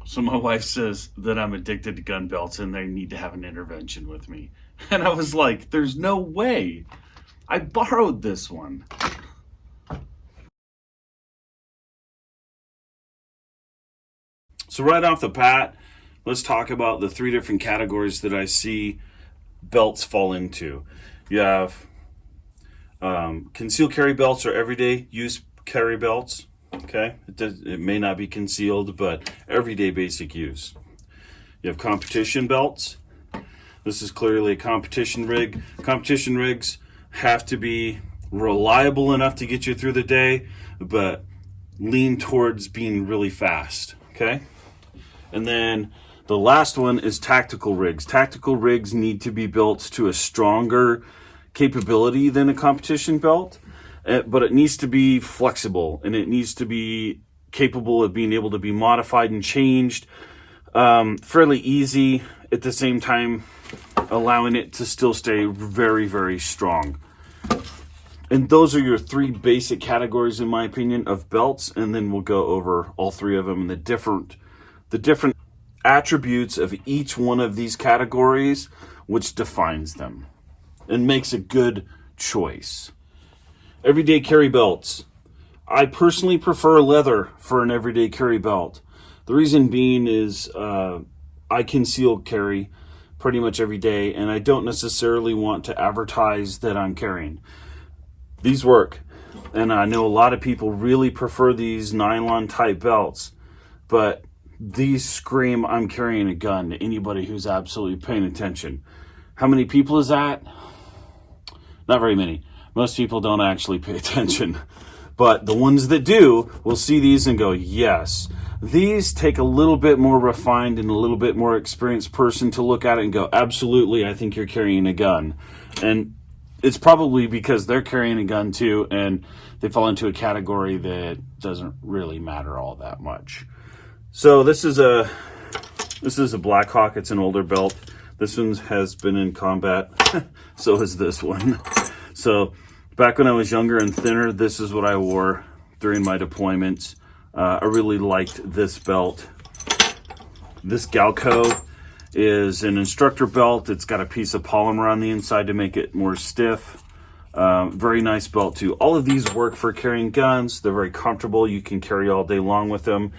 So my wife says that I'm addicted to gun belts and they need to have an intervention with me. And I was like, there's no way. I borrowed this one. So right off the bat, let's talk about the three different categories that I see belts fall into. You have concealed carry belts or everyday use carry belts. Okay, it may not be concealed, but everyday basic use. You have competition belts. This is clearly a competition rig. Competition rigs have to be reliable enough to get you through the day, but lean towards being really fast. Okay, and then the last one is tactical rigs. Tactical rigs need to be built to a stronger capability than a competition belt, but it needs to be flexible and it needs to be capable of being able to be modified and changed fairly easy, at the same time allowing it to still stay very, very strong. And those are your three basic categories, in my opinion, of belts, and then we'll go over all three of them and the different attributes of each one of these categories, which defines them and makes a good choice. Everyday carry belts. I personally prefer leather for an everyday carry belt. The reason being is I conceal carry pretty much every day, and I don't necessarily want to advertise that I'm carrying. These work, and I know a lot of people really prefer these nylon type belts, but these scream I'm carrying a gun to anybody who's absolutely paying attention. How many people is that? Not very many. Most people don't actually pay attention. But the ones that do will see these and go, yes. These take a little bit more refined and a little bit more experienced person to look at it and go, absolutely, I think you're carrying a gun. And it's probably because they're carrying a gun too, and they fall into a category that doesn't really matter all that much. So this is a Blackhawk. It's an older belt. This one has been in combat. So is this one. So back when I was younger and thinner, this is what I wore during my deployments. I really liked this belt. This Galco is an instructor belt. It's got a piece of polymer on the inside to make it more stiff. Very nice belt too. All of these work for carrying guns. They're very comfortable. You can carry all day long with them.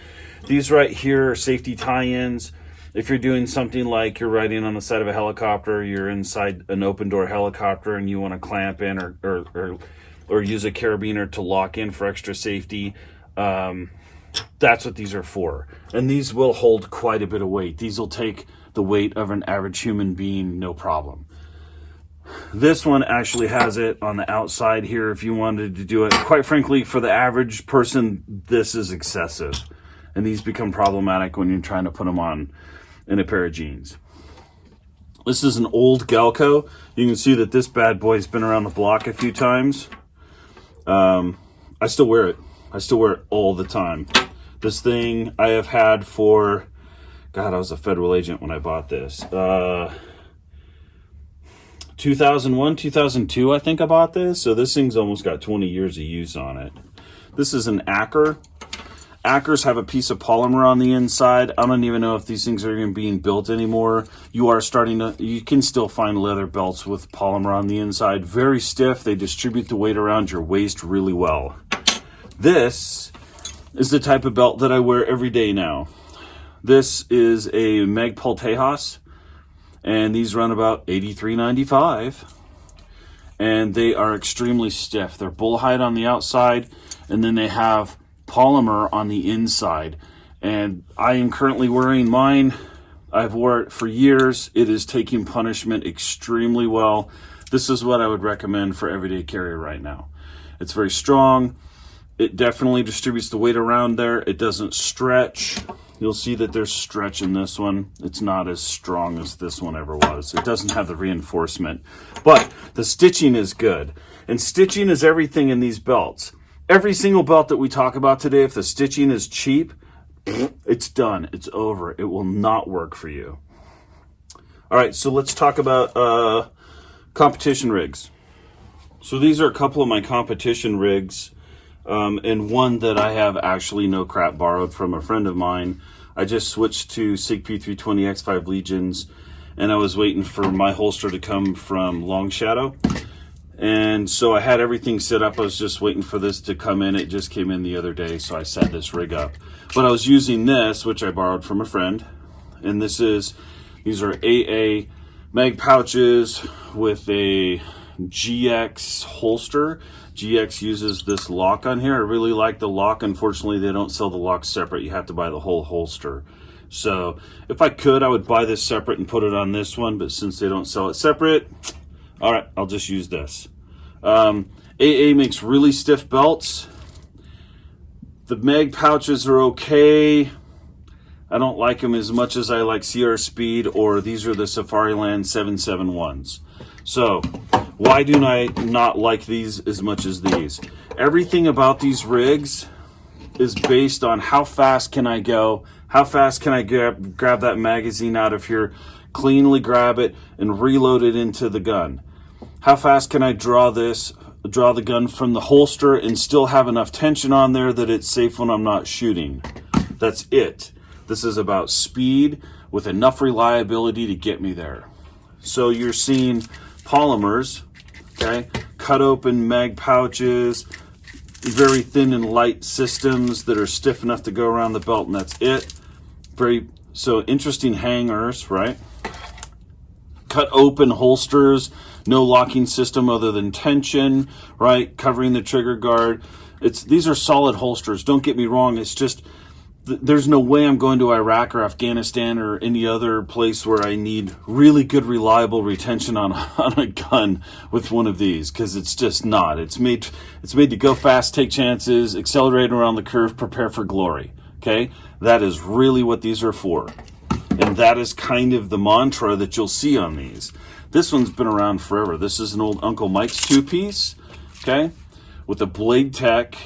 These right here are safety tie-ins. If you're doing something like you're riding on the side of a helicopter, you're inside an open door helicopter and you want to clamp in or use a carabiner to lock in for extra safety, that's what these are for. And these will hold quite a bit of weight. These will take the weight of an average human being, no problem. This one actually has it on the outside here if you wanted to do it. Quite frankly, for the average person, this is excessive. And these become problematic when you're trying to put them on in a pair of jeans. This is an old Galco. You can see that this bad boy's been around the block a few times. I still wear it. I still wear it all the time. This thing I have had for, God, I was a federal agent when I bought this. 2001, 2002, I think I bought this. So this thing's almost got 20 years of use on it. This is an Acker. Ackers have a piece of polymer on the inside. I don't even know if these things are even being built anymore. You can still find leather belts with polymer on the inside. Very stiff. They distribute the weight around your waist really well. This is the type of belt that I wear every day now. This is a Magpul Tejas, and these run about $83.95. And they are extremely stiff. They're bull hide on the outside, and then they have polymer on the inside. And I am currently wearing mine. I've worn it for years. It is taking punishment extremely well. This is what I would recommend for everyday carry right now. It's very strong. It definitely distributes the weight around there. It doesn't stretch. You'll see that there's stretch in this one. It's not as strong as this one ever was. It doesn't have the reinforcement, but the stitching is good. And stitching is everything in these belts. Every single belt that we talk about today, if the stitching is cheap, it's done. It's over. It will not work for you. All right, so let's talk about competition rigs. So these are a couple of my competition rigs, and one that I have actually no crap borrowed from a friend of mine. I just switched to SIG P320 X5 Legions, and I was waiting for my holster to come from Long Shadow. And so I had everything set up. I was just waiting for this to come in. It just came in the other day, so I set this rig up. But I was using this, which I borrowed from a friend. And these are AA mag pouches with a GX holster. GX uses this lock on here. I really like the lock. Unfortunately, they don't sell the lock separate. You have to buy the whole holster. So if I could, I would buy this separate and put it on this one. But since they don't sell it separate, all right, I'll just use this. AA makes really stiff belts. The mag pouches are okay. I don't like them as much as I like CR Speed, or these are the Safariland 771s. So why do I not like these as much as these? Everything about these rigs is based on how fast can I go, how fast can I grab that magazine out of here, cleanly grab it, and reload it into the gun. How fast can I draw the gun from the holster and still have enough tension on there that it's safe when I'm not shooting. That's it. This is about speed with enough reliability to get me there. So you're seeing polymers, okay, cut open mag pouches, very thin and light systems that are stiff enough to go around the belt, and that's it. So interesting hangers, right? Cut open holsters, no locking system other than tension, right? Covering the trigger guard. These are solid holsters. Don't get me wrong. It's just there's no way I'm going to Iraq or Afghanistan or any other place where I need really good, reliable retention on a gun with one of these, because it's just not. It's made to go fast, take chances, accelerate around the curve, prepare for glory. Okay, that is really what these are for, and that is kind of the mantra that you'll see on these. This one's been around forever. This is an old Uncle Mike's two-piece, okay, with a Blade Tech.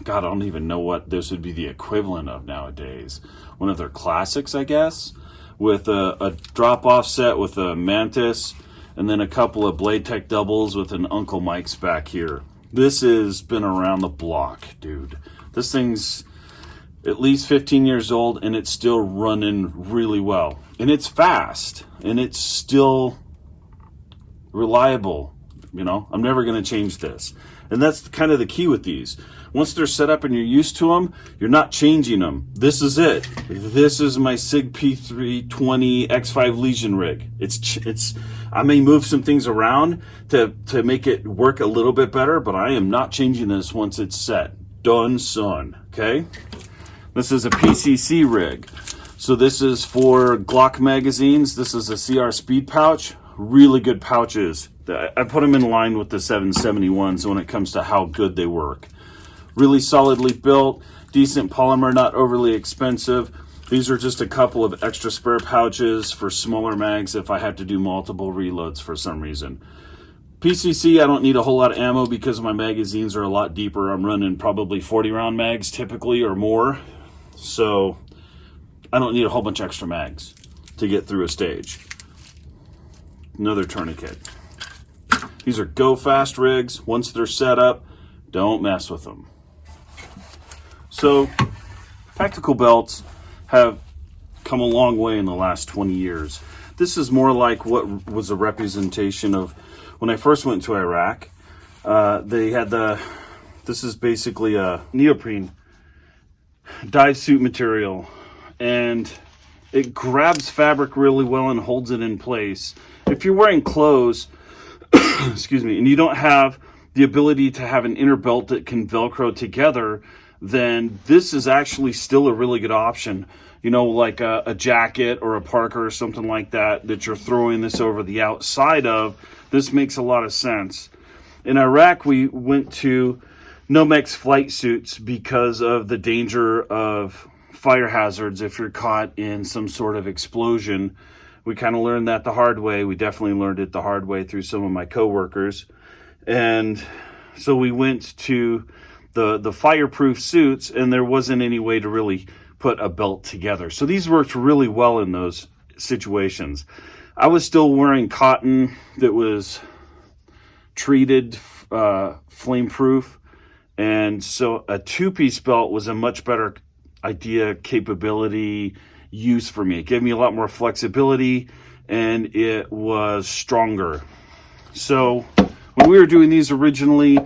God, I don't even know what this would be the equivalent of nowadays. One of their classics, I guess, with a drop-off set with a Mantis, and then a couple of Blade Tech doubles with an Uncle Mike's back here. This has been around the block, dude. This thing's at least 15 years old, and it's still running really well. And it's fast, and it's still reliable. You know, I'm never going to change this. And that's kind of the key with these. Once they're set up and you're used to them, you're not changing them. This is it. This is my SIG P320 X5 Legion rig. I may move some things around to make it work a little bit better, but I am not changing this once it's set. Done, son. Okay? This is a PCC rig. So this is for Glock magazines. This is a CR Speed pouch. Really good pouches. I put them in line with the 771s when it comes to how good they work. Really solidly built, decent polymer, not overly expensive. These are just a couple of extra spare pouches for smaller mags if I have to do multiple reloads for some reason. PCC, I don't need a whole lot of ammo because my magazines are a lot deeper. I'm running probably 40 round mags typically or more. So I don't need a whole bunch of extra mags to get through a stage. Another tourniquet. These are go fast rigs. Once they're set up, don't mess with them. So tactical belts have come a long way in the last 20 years. This is more like what was a representation of when I first went to Iraq. They had this is basically a neoprene dye suit material, and it grabs fabric really well and holds it in place. If you're wearing clothes, excuse me, and you don't have the ability to have an inner belt that can Velcro together, then this is actually still a really good option. You know, like a jacket or a parka or something like that you're throwing this over the outside of. This makes a lot of sense. In Iraq, we went to Nomex flight suits because of the danger of fire hazards if you're caught in some sort of explosion. We kind of learned that the hard way. We definitely learned it the hard way through some of my coworkers. And so we went to the fireproof suits, and there wasn't any way to really put a belt together. So these worked really well in those situations. I was still wearing cotton that was treated flame proof, and so a two-piece belt was a much better idea, capability, use for me. It gave me a lot more flexibility, and it was stronger. So when we were doing these originally,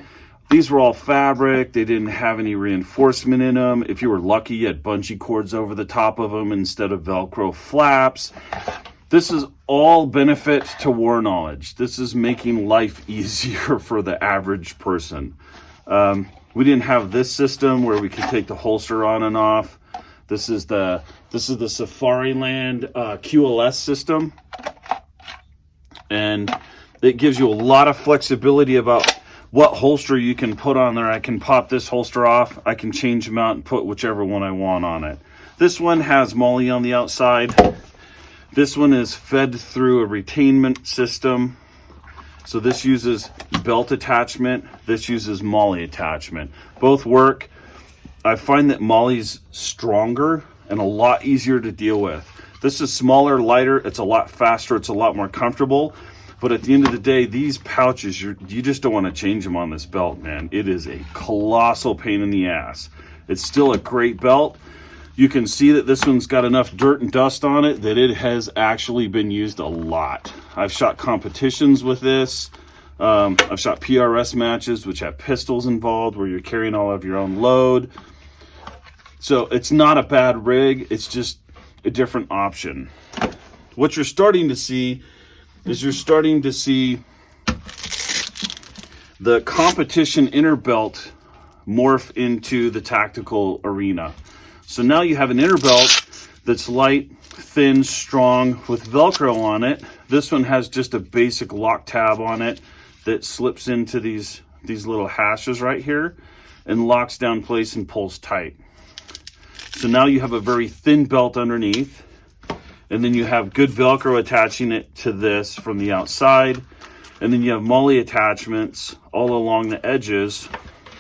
these were all fabric. They didn't have any reinforcement in them. If you were lucky, you had bungee cords over the top of them instead of Velcro flaps. This is all benefit to war knowledge. This is making life easier for the average person. We didn't have this system where we could take the holster on and off. This is the Safariland QLS system, and it gives you a lot of flexibility about what holster you can put on there. I can pop this holster off. I can change them out and put whichever one I want on it. This one has MOLLE on the outside. This one is fed through a retainment system. So this uses belt attachment. This uses MOLLE attachment. Both work. I find that MOLLE's stronger and a lot easier to deal with. This is smaller, lighter. It's a lot faster. It's a lot more comfortable. But at the end of the day, these pouches, you just don't want to change them on this belt, man. It is a colossal pain in the ass. It's still a great belt. You can see that this one's got enough dirt and dust on it that it has actually been used a lot. I've shot competitions with this. I've shot PRS matches, which have pistols involved, where you're carrying all of your own load. So it's not a bad rig. It's just a different option. What you're starting to see is the competition inner belt morph into the tactical arena. So now you have an inner belt that's light, thin, strong with Velcro on it. This one has just a basic lock tab on it that slips into these little hashes right here and locks down place and pulls tight. So now you have a very thin belt underneath. And then you have good Velcro attaching it to this from the outside. And then you have MOLLE attachments all along the edges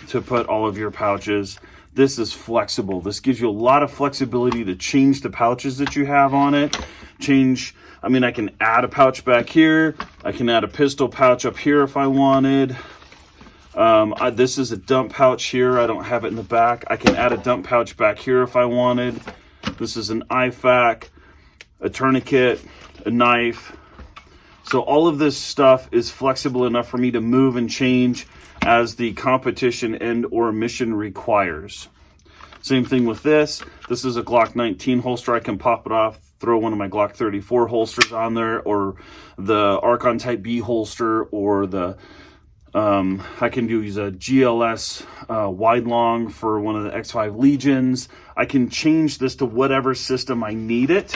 to put all of your pouches. This is flexible. This gives you a lot of flexibility to change the pouches that you have on it. I can add a pouch back here. I can add a pistol pouch up here if I wanted. This is a dump pouch here. I don't have it in the back. I can add a dump pouch back here if I wanted. This is an IFAK. A tourniquet, a knife. So all of this stuff is flexible enough for me to move and change as the competition and or mission requires. Same thing with this. This is a Glock 19 holster. I can pop it off, throw one of my Glock 34 holsters on there, or the Archon Type B holster, or the I can use a GLS wide long for one of the X5 Legions. I can change this to whatever system I need it.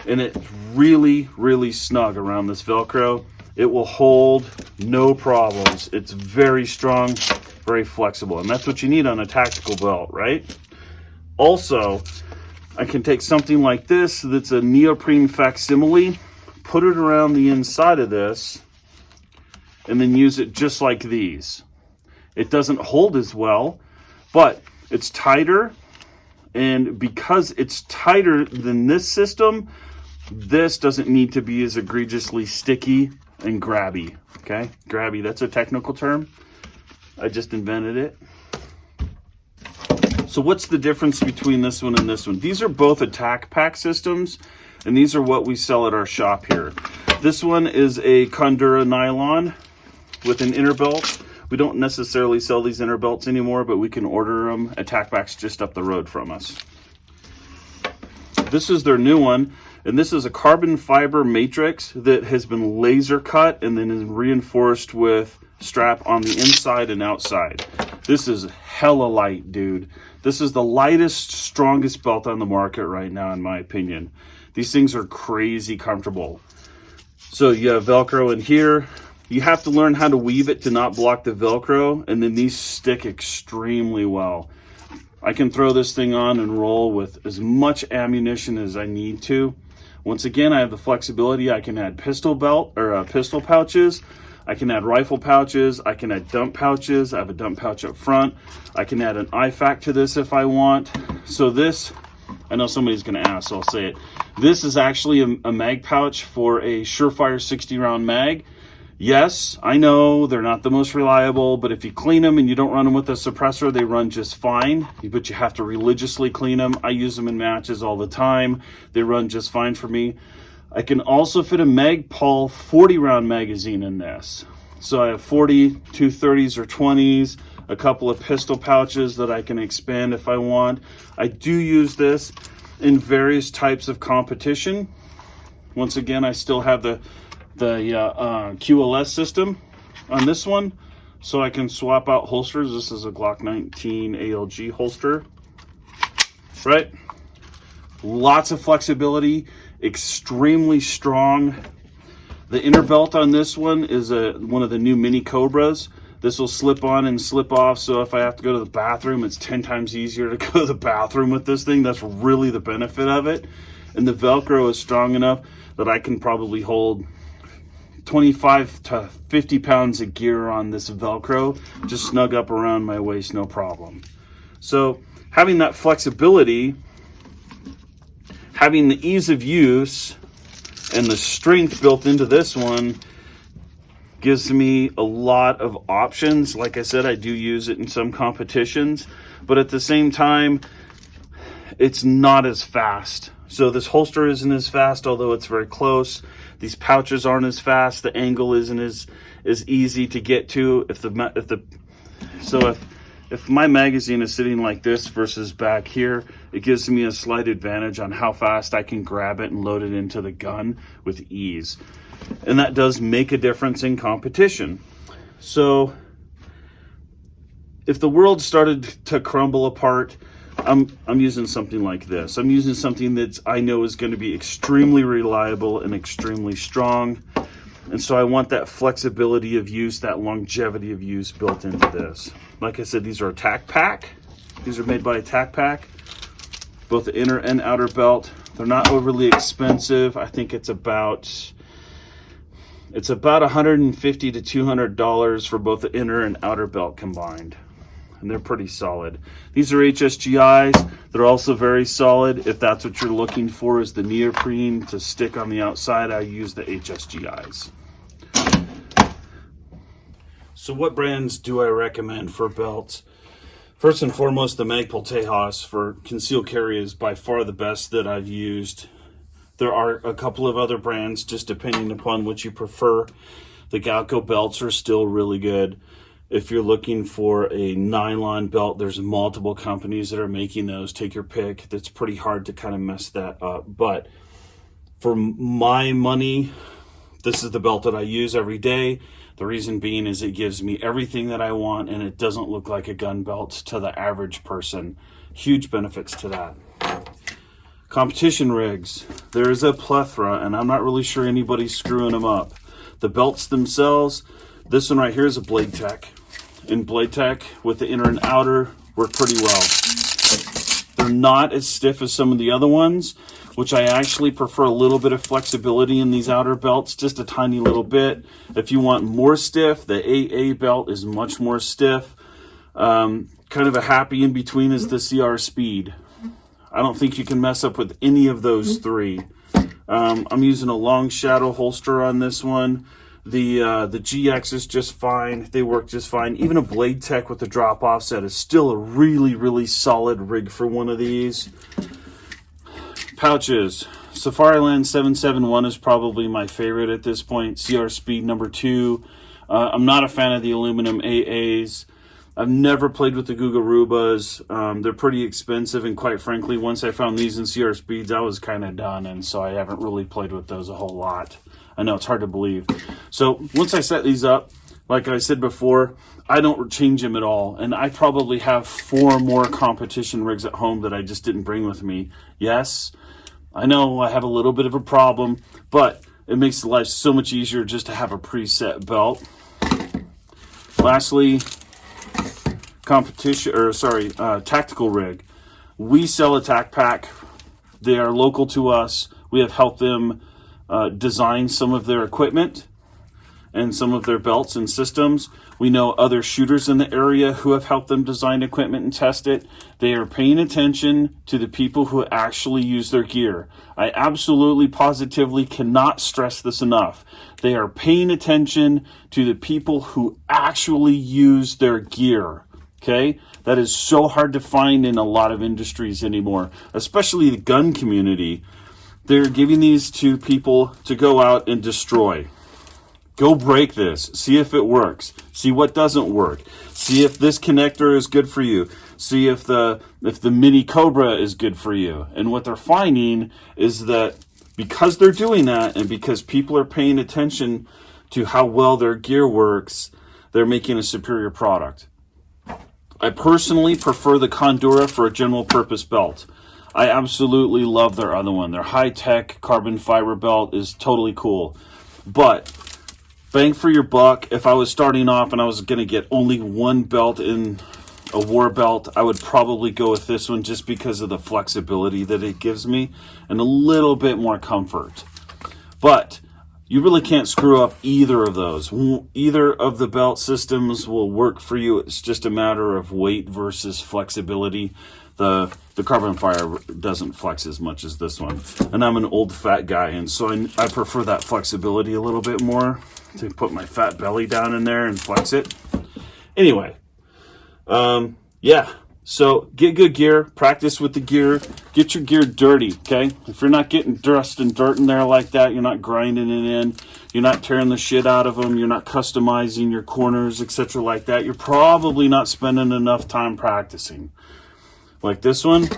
And it's really, really snug around this Velcro. It will hold no problems. It's very strong, very flexible. And that's what you need on a tactical belt, right? Also, I can take something like this that's a neoprene facsimile, put it around the inside of this, and then use it just like these. It doesn't hold as well, but it's tighter. And because it's tighter than this system, this doesn't need to be as egregiously sticky and grabby, okay? Grabby, that's a technical term. I just invented it. So what's the difference between this one and this one? These are both attack pack systems, and these are what we sell at our shop here. This one is a Condura nylon with an inner belt. We don't necessarily sell these inner belts anymore, but we can order them at Tac-Packs just up the road from us. This is their new one. And this is a carbon fiber matrix that has been laser cut and then is reinforced with strap on the inside and outside. This is hella light, dude. This is the lightest, strongest belt on the market right now, in my opinion. These things are crazy comfortable. So you have Velcro in here. You have to learn how to weave it to not block the Velcro, and then these stick extremely well. I can throw this thing on and roll with as much ammunition as I need to. Once again, I have the flexibility. I can add pistol pouches. I can add rifle pouches. I can add dump pouches. I have a dump pouch up front. I can add an IFAK to this if I want. So this, I know somebody's going to ask, so I'll say it. This is actually a mag pouch for a Surefire 60 round mag. Yes, I know they're not the most reliable, but if you clean them and you don't run them with a suppressor, they run just fine. But you have to religiously clean them. I use them in matches all the time. They run just fine for me. I can also fit a Magpul 40 round magazine in this. So I have 40, 230s or 20s, a couple of pistol pouches that I can expand if I want. I do use this in various types of competition. Once again, I still have the QLS system on this one, so I can swap out holsters. This is a Glock 19 ALG holster, right? Lots of flexibility, extremely strong. The inner belt on this one is one of the new Mini Cobras. This will slip on and slip off, so if I have to go to the bathroom, it's 10 times easier to go to the bathroom with this thing. That's really the benefit of it. And the Velcro is strong enough that I can probably hold 25 to 50 pounds of gear on this Velcro, just snug up around my waist, no problem. So having that flexibility, having the ease of use, and the strength built into this one gives me a lot of options. Like I said, I do use it in some competitions, but at the same time, it's not as fast. So this holster isn't as fast, although it's very close. These pouches aren't as fast. The angle isn't as easy to get to. If my magazine is sitting like this versus back here, it gives me a slight advantage on how fast I can grab it and load it into the gun with ease. And that does make a difference in competition. So if the world started to crumble apart, I'm using something like this. I'm using something that I know is going to be extremely reliable and extremely strong. And so I want that flexibility of use, that longevity of use built into this. Like I said, these are a Tac Pack. These are made by a Tac Pack, both the inner and outer belt. They're not overly expensive. I think it's about $150 to $200 for both the inner and outer belt combined. And they're pretty solid. These are HSGIs. They're also very solid. If that's what you're looking for, is the neoprene to stick on the outside, I use the HSGIs. So what brands do I recommend for belts? First and foremost, the Magpul Tejas for concealed carry is by far the best that I've used. There are a couple of other brands, just depending upon what you prefer. The Galco belts are still really good. If you're looking for a nylon belt, there's multiple companies that are making those. Take your pick. That's pretty hard to kind of mess that up. But for my money, this is the belt that I use every day. The reason being is it gives me everything that I want, and it doesn't look like a gun belt to the average person. Huge benefits to that. Competition rigs. There is a plethora, and I'm not really sure anybody's screwing them up. The belts themselves, this one right here is a Blade Tech. In Blade Tech, with the inner and outer, work pretty well. They're not as stiff as some of the other ones, which I actually prefer a little bit of flexibility in these outer belts, just a tiny little bit. If you want more stiff, the AA belt is much more stiff. Kind of a happy in between is the CR Speed. I don't think you can mess up with any of those three. I'm using a long shadow holster on this one. The GX is just fine. They work just fine. Even a Blade Tech with the drop offset is still a really, really solid rig for one of these. Pouches. Safariland 771 is probably my favorite at this point. CR Speed number 2. I'm not a fan of the aluminum AAs. I've never played with the Gugarubas. They're pretty expensive, and quite frankly, once I found these in CR Speeds, I was kind of done, and so I haven't really played with those a whole lot. I know it's hard to believe. So once I set these up, like I said before, I don't change them at all. And I probably have 4 more competition rigs at home that I just didn't bring with me. Yes, I know I have a little bit of a problem, but it makes life so much easier just to have a preset belt. Lastly, tactical rig. We sell a Tac Pack. They are local to us. We have helped them design some of their equipment, and some of their belts and systems. We know other shooters in the area who have helped them design equipment and test it. They are paying attention to the people who actually use their gear. I absolutely, positively cannot stress this enough. They are paying attention to the people who actually use their gear. Okay? That is so hard to find in a lot of industries anymore, especially the gun community. They're giving these to people to go out and destroy. Go break this. See if it works. See what doesn't work. See if this connector is good for you. See if the Mini Cobra is good for you. And what they're finding is that because they're doing that, and because people are paying attention to how well their gear works, they're making a superior product. I personally prefer the Condura for a general purpose belt. I absolutely love their other one. Their high-tech carbon fiber belt is totally cool. But bang for your buck, if I was starting off and I was going to get only one belt in a war belt, I would probably go with this one just because of the flexibility that it gives me and a little bit more comfort. But you really can't screw up either of those. Either of the belt systems will work for you. It's just a matter of weight versus flexibility. The carbon fiber doesn't flex as much as this one. And I'm an old fat guy, and so I prefer that flexibility a little bit more, to put my fat belly down in there and flex it. Anyway, yeah. So get good gear, practice with the gear, get your gear dirty, okay? If you're not getting dust and dirt in there like that, you're not grinding it in, you're not tearing the shit out of them, you're not customizing your corners, etc. like that, you're probably not spending enough time practicing. Like this one's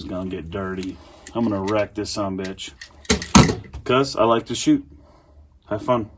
gonna get dirty. I'm gonna wreck this son bitch. Because I like to shoot. Have fun.